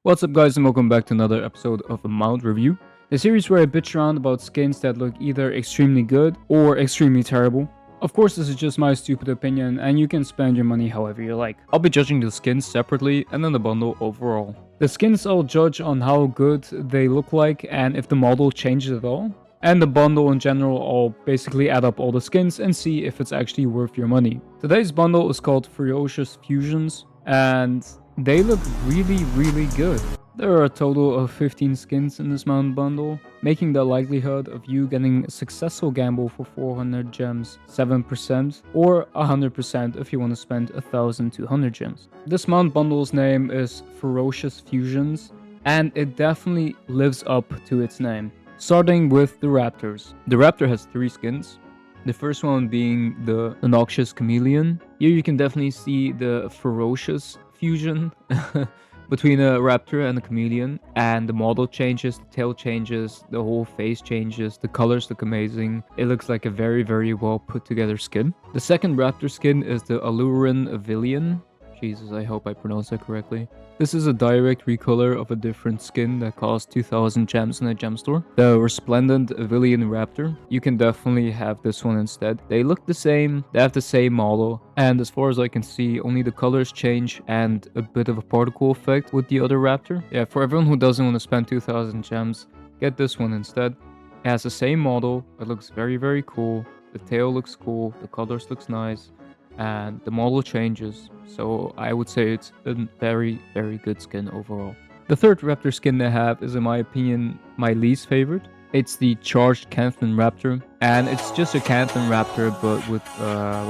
What's up guys and welcome back to another episode of a Mount Review, the series where I bitch around about skins that look either extremely good or extremely terrible. Of course this is just my stupid opinion and you can spend your money however you like. I'll be judging the skins separately and then the bundle overall. The skins I'll judge on how good they look like and if the model changes at all. And the bundle in general, I'll basically add up all the skins and see if it's actually worth your money. Today's bundle is called Ferocious Fusions and they look really good. There are a total of 15 skins in this mount bundle, making the likelihood of you getting a successful gamble for 400 gems 7% or 100% if you want to spend 1200 gems. This mount bundle's name is Ferocious Fusions and it definitely lives up to its name. Starting with the Raptors. The Raptor has 3 skins. The first one being the Noxious Chameleon. Here you can definitely see the Ferocious fusion between a Raptor and a Chameleon. And the model changes, the tail changes, the whole face changes, the colors look amazing. It looks like a very well put together skin. The second Raptor skin is the Allurin Avilion. Jesus, I hope I pronounced that correctly. This is a direct recolor of a different skin that costs 2000 gems in a gem store. The Resplendent Avilion Raptor. You can definitely have this one instead. They look the same, they have the same model, and as far as I can see, only the colors change and a bit of a particle effect with the other Raptor. Yeah, for everyone who doesn't want to spend 2000 gems, get this one instead. It has the same model, it looks very cool, the tail looks cool, the colors looks nice, and the model changes, so I would say it's a very good skin overall. The third Raptor skin they have is, in my opinion, my least favorite. It's the Charged Canthan Raptor, and it's just a Canthan Raptor but with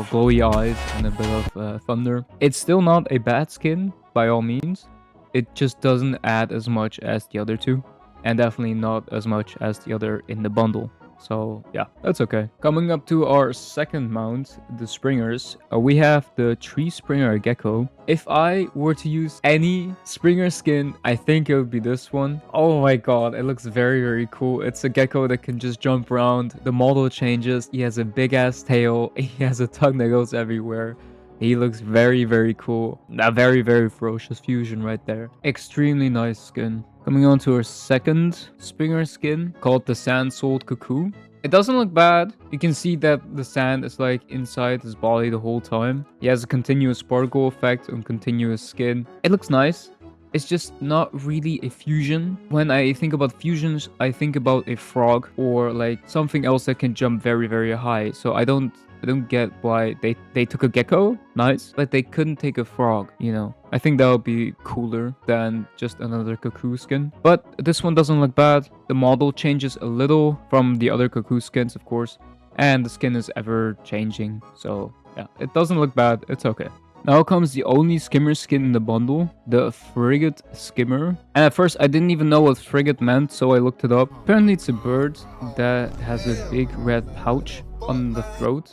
glowy eyes and a bit of thunder. It's still not a bad skin by all means, it just doesn't add as much as the other two, and definitely not as much as the other in the bundle. So yeah, that's okay. Coming up to our second mount, the Springers, we have the Tree Springer Gecko. If I were to use any Springer skin, I think it would be this one. Oh my god, it looks very cool. It's a gecko that can just jump around. The model changes. He has a big ass tail. He has a tongue that goes everywhere. He looks very cool. A very ferocious fusion right there. Extremely nice skin. Coming on to our second Springer skin called the Sand Souled Cuckoo. It doesn't look bad. You can see that the sand is like inside his body the whole time. He has a continuous particle effect on continuous skin. It looks nice. It's just not really a fusion. When I think about fusions, I think about a frog or like something else that can jump very high. So I don't get why they took a gecko, nice, but they couldn't take a frog, you know. I think that would be cooler than just another cuckoo skin. But this one doesn't look bad. The model changes a little from the other cuckoo skins, of course, and the skin is ever changing. So yeah, it doesn't look bad, it's okay. Now comes the only Skimmer skin in the bundle, the Frigate Skimmer. And at first I didn't even know what frigate meant, so I looked it up. Apparently it's a bird that has a big red pouch on the throat,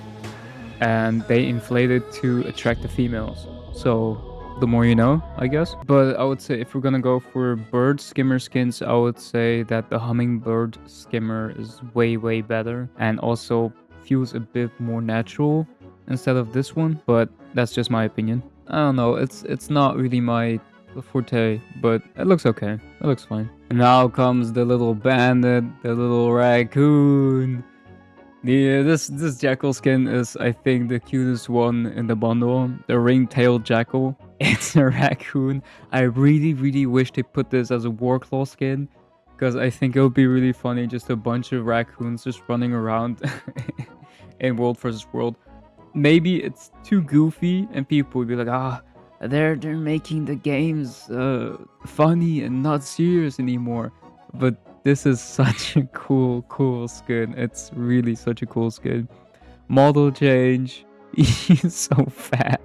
and they inflate it to attract the females. So the more you know, I guess. But I would say if we're gonna go for bird skimmer skins, I would say that the hummingbird skimmer is way better and also feels a bit more natural instead of this one, but that's just my opinion. I don't know, it's not really my forte, but it looks okay. It looks fine. And now comes the little bandit, the little raccoon. Yeah, this jackal skin is, I think, the cutest one in the bundle. The ring-tailed jackal. It's a raccoon. I really wish they put this as a Warclaw skin, because I think it would be really funny, just a bunch of raccoons just running around in World vs. World. Maybe it's too goofy and people would be like, they're making the games funny and not serious anymore. But this is such a cool skin. It's really such a cool skin. Model change. He's so fat.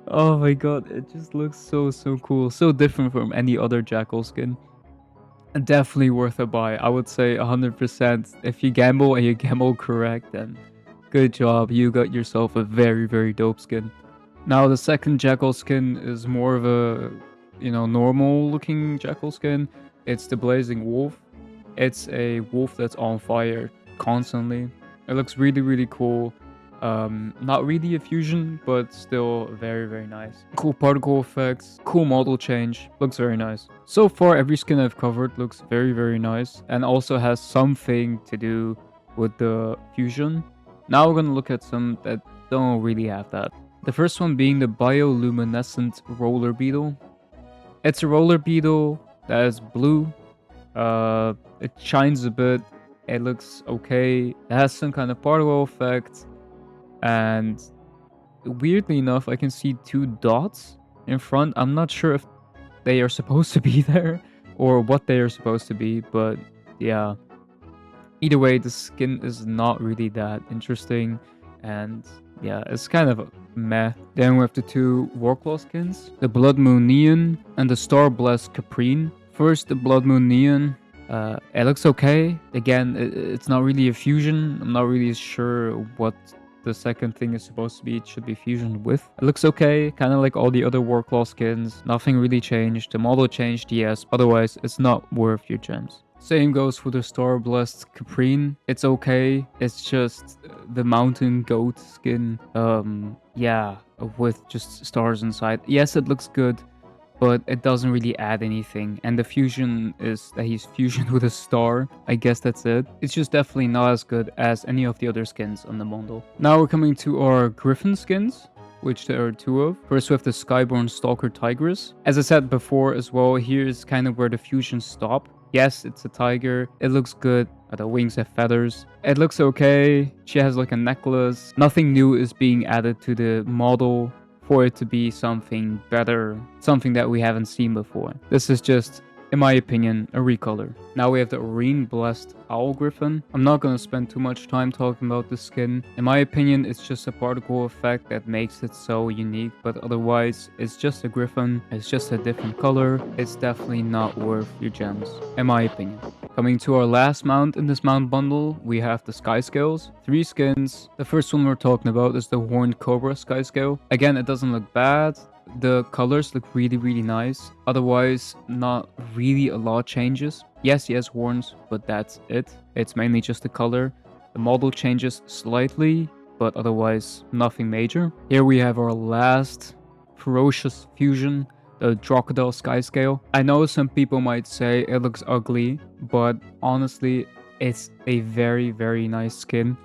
Oh my god, it just looks so cool. So different from any other jackal skin. Definitely worth a buy. I would say 100%. If you gamble and you gamble correct, then good job. You got yourself a very dope skin. Now the second jackal skin is more of a, normal looking jackal skin. It's the Blazing Wolf. It's a wolf that's on fire constantly. It looks really cool. Not really a fusion, but still very, very nice. Cool particle effects, cool model change, looks very nice. So far, every skin I've covered looks very, very nice and also has something to do with the fusion. Now we're gonna look at some that don't really have that. The first one being the bioluminescent roller beetle. It's a roller beetle that is blue. It shines a bit. It looks okay. It has some kind of particle effect. And weirdly enough, I can see 2 dots in front. I'm not sure if they are supposed to be there or what they are supposed to be, but yeah. Either way, the skin is not really that interesting, and yeah, it's kind of meh. Then we have the 2 Warclaw skins, the Blood Moon Neon and the Star Blessed Caprine. First, the Blood Moon Neon. It looks okay. Again, it's not really a fusion. I'm not really sure what the second thing is supposed to be. It should be fusion with. It looks okay, kind of like all the other Warclaw skins. Nothing really changed. The model changed, yes. Otherwise, it's not worth your gems. Same goes for the Star Blessed Caprine. It's okay. It's just the mountain goat skin. Yeah, with just stars inside. Yes, it looks good, but it doesn't really add anything. And the fusion is that he's fusioned with a star. I guess that's it. It's just definitely not as good as any of the other skins on the bundle. Now we're coming to our Griffon skins, which there are 2 of. First we have the Skyborn Stalker Tigress. As I said before as well, here's kind of where the fusions stop. Yes, it's a tiger. It looks good. The wings have feathers. It looks okay. She has like a necklace. Nothing new is being added to the model for it to be something better, something that we haven't seen before. This is just, in my opinion, a recolor. Now we have the Urine Blessed Owl Griffon. I'm not going to spend too much time talking about the skin. In my opinion, it's just a particle effect that makes it so unique, but otherwise, it's just a griffon. It's just a different color. It's definitely not worth your gems, in my opinion. Coming to our last mount in this mount bundle, we have the Skyscales. 3 skins. The first one we're talking about is the Horned Cobra Skyscale. Again, it doesn't look bad. The colors look really, really nice. Otherwise, not really a lot changes. Yes, he has horns, but that's it. It's mainly just the color. The model changes slightly, but otherwise nothing major. Here we have our last Ferocious fusion, the Crocodile Skyscale. I know some people might say it looks ugly, but honestly, it's a very, very nice skin.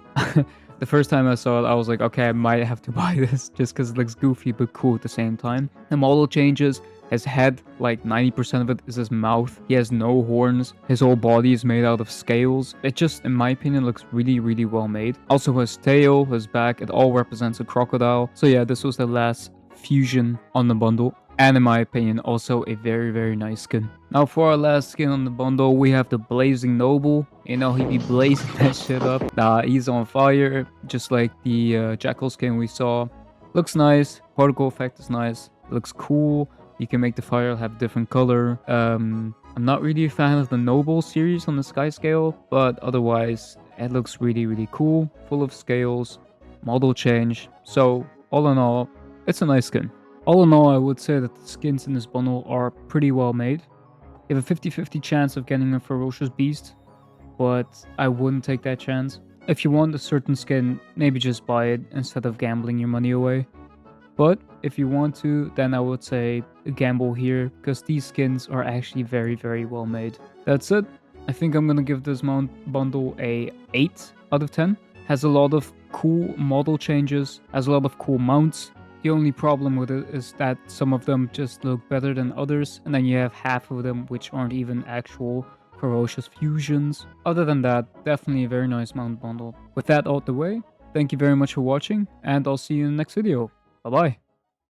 The first time I saw it, I was like, okay, I might have to buy this just because it looks goofy but cool at the same time. The model changes. His head, like 90% of it is his mouth. He has no horns. His whole body is made out of scales. It just, in my opinion, looks really, really well made. Also his tail, his back, it all represents a crocodile. So yeah, this was the last fusion on the bundle. And in my opinion, also a very, very nice skin. Now for our last skin on the bundle, we have the Blazing Noble. You know, he be blazing that shit up. He's on fire, just like the Jackal skin we saw. Looks nice. Particle effect is nice. Looks cool. You can make the fire have a different color. I'm not really a fan of the Noble series on the Skyscale, but otherwise, it looks really, really cool. Full of scales, model change. So, all in all, it's a nice skin. All in all, I would say that the skins in this bundle are pretty well made. You have a 50-50 chance of getting a Ferocious Beast, but I wouldn't take that chance. If you want a certain skin, maybe just buy it instead of gambling your money away. But if you want to, then I would say gamble here, because these skins are actually very, very well made. That's it. I think I'm gonna give this mount bundle a 8 out of 10. Has a lot of cool model changes, has a lot of cool mounts. The only problem with it is that some of them just look better than others, and then you have half of them which aren't even actual Ferocious fusions. Other than that, definitely a very nice mount bundle. With that out the way, thank you very much for watching, and I'll see you in the next video. Bye bye.